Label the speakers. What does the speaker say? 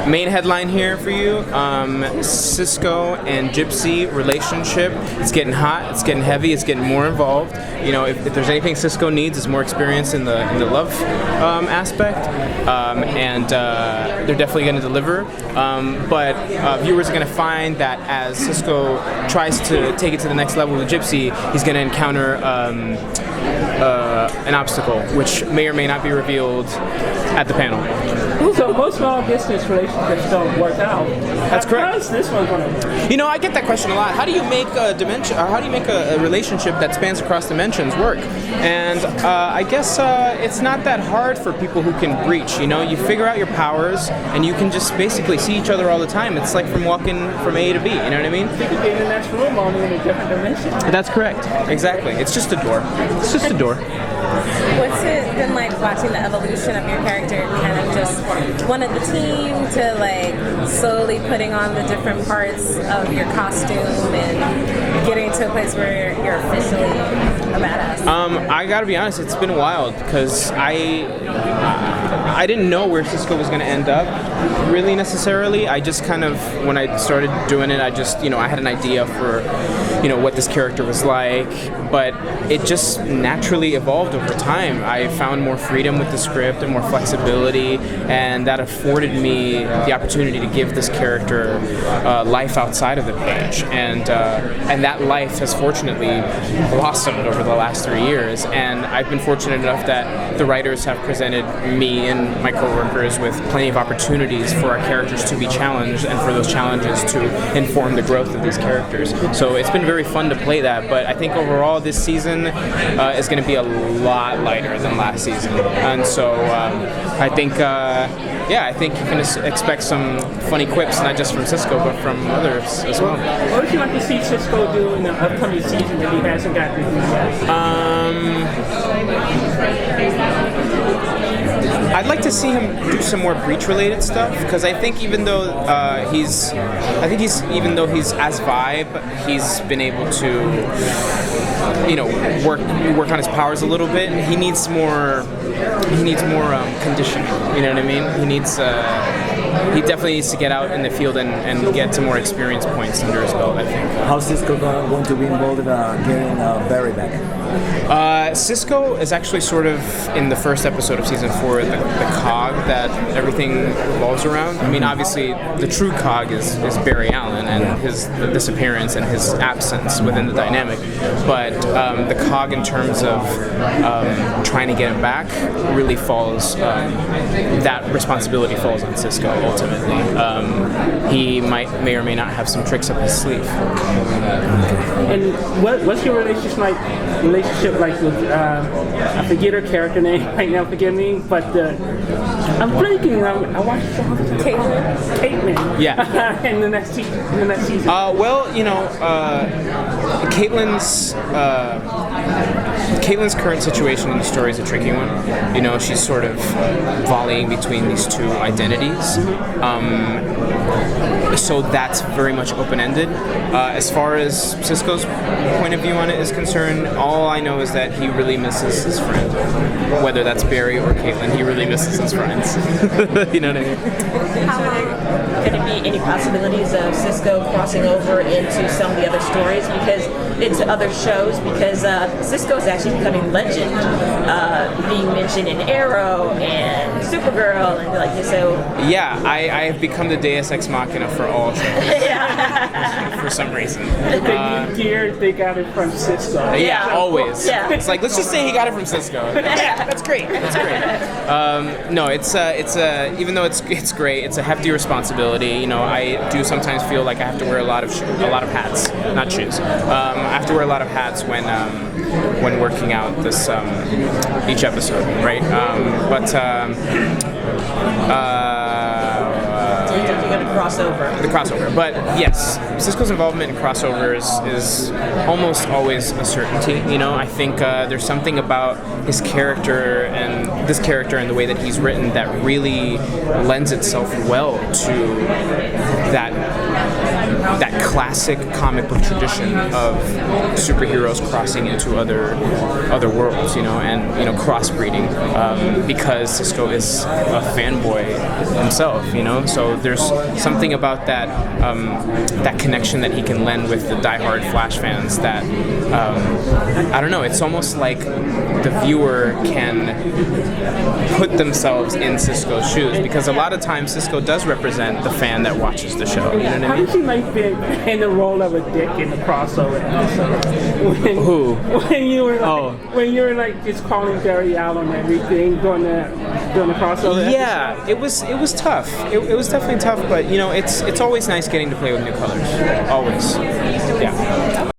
Speaker 1: Main headline here for you: Cisco and Gypsy relationship. It's getting hot. It's getting heavy. It's getting more involved. You know, if there's anything Cisco needs, is more experience in the love aspect, and they're definitely going to deliver. But viewers are going to find that as Cisco tries to take it to the next level with Gypsy, he's going to encounter an obstacle, which may or may not be revealed at the panel.
Speaker 2: So most long-distance relationships don't work out.
Speaker 1: That's correct.
Speaker 2: How is this one going to work?
Speaker 1: You know, I get that question a lot. How do you make a dimension, or how do you make a relationship that spans across dimensions work? And I guess it's not that hard for people who can breach. You know, you figure out your powers, and you can just basically see each other all the time. It's like from walking from A to B. You know what I mean?
Speaker 2: You could be in the next room, only in a different dimension.
Speaker 1: That's correct. Exactly. It's just a door. It's just a door.
Speaker 3: What's it been like watching the evolution of your character, kind of just one of the team to like slowly putting on the different parts of your costume and getting to a place where you're officially a badass?
Speaker 1: I gotta be honest, it's been wild because I didn't know where Cisco was gonna end up really necessarily. I just kind of, when I started doing it, I just, you know, I had an idea for, you know, what this character was like, but it just naturally evolved over time. I found more freedom with the script and more flexibility, and that afforded me the opportunity to give this character life outside of the page, and that life has fortunately blossomed over the last 3 years, and I've been fortunate enough that the writers have presented me and my coworkers with plenty of opportunities for our characters to be challenged and for those challenges to inform the growth of these characters. So it's been very fun to play that, but I think overall this season is going to be a lot lighter than last season, and so I think I think you can expect some funny quips, not just from Cisco but from others as well.
Speaker 2: What would you like to see Cisco do in the upcoming season that he hasn't gotten to do yet?
Speaker 1: I'd like to see him do some more breach-related stuff, because I think even though he's as Vibe, he's been able to, you know, work on his powers a little bit. He needs more conditioning. You know what I mean? He definitely needs to get out in the field and get some more experience points under his belt, I think.
Speaker 4: How's Cisco going to be involved in getting Barry back?
Speaker 1: Cisco is actually sort of in the first episode of season 4 the cog that everything revolves around. I mean, obviously the true cog is Barry Allen and his disappearance and his absence within the dynamic, but the cog in terms of trying to get him back really falls, that responsibility falls on Cisco ultimately. He may or may not have some tricks up his sleeve.
Speaker 2: And what's your relationship like with, I forget her character name right now, forgive me, but I'm blinking, I watched Caitlin.
Speaker 1: Yeah.
Speaker 2: in the next season.
Speaker 1: Well, you know, Caitlin's current situation in the story is a tricky one. You know, she's sort of volleying between these two identities. So that's very much open-ended. As far as Cisco's point of view on it is concerned, all I know is that he really misses his friend. Whether that's Barry or Caitlin, he really misses his friends. You know what I mean?
Speaker 5: How long could it be any possibilities of Cisco crossing over into some of the other stories, because into other shows, because Cisco is actually becoming legend, being mentioned in Arrow and Supergirl and like so.
Speaker 1: Yeah, I have become the Deus Ex Machina for all shows. For some reason.
Speaker 2: They got it from Cisco.
Speaker 1: Yeah, always.
Speaker 5: Yeah.
Speaker 1: It's like, let's just say he got it from Cisco. That's great. That's great. No, it's even though it's great, it's a hefty responsibility. You know, I do sometimes feel like I have to wear a lot of hats, not shoes. I have to wear a lot of hats when working out this each episode, right? The crossover. But yes, Cisco's involvement in crossovers is almost always a certainty. You know, I think there's something about his character and this character and the way that he's written that really lends itself well to that that classic comic book tradition of superheroes crossing into other worlds, and crossbreeding, because Cisco is a fanboy himself, So there's something about that connection that he can lend with the diehard Flash fans that I don't know. It's almost like the viewer can put themselves in Cisco's shoes, because a lot of times Cisco does represent the fan that watches the show. You know what I
Speaker 2: How
Speaker 1: mean?
Speaker 2: did you like being in the role of a dick in the crossover episode?
Speaker 1: Who?
Speaker 2: When you were like just calling Barry out on everything during the crossover.
Speaker 1: Yeah, it was tough. It was definitely tough, but it's always nice getting to play with new colors. Always. Yeah.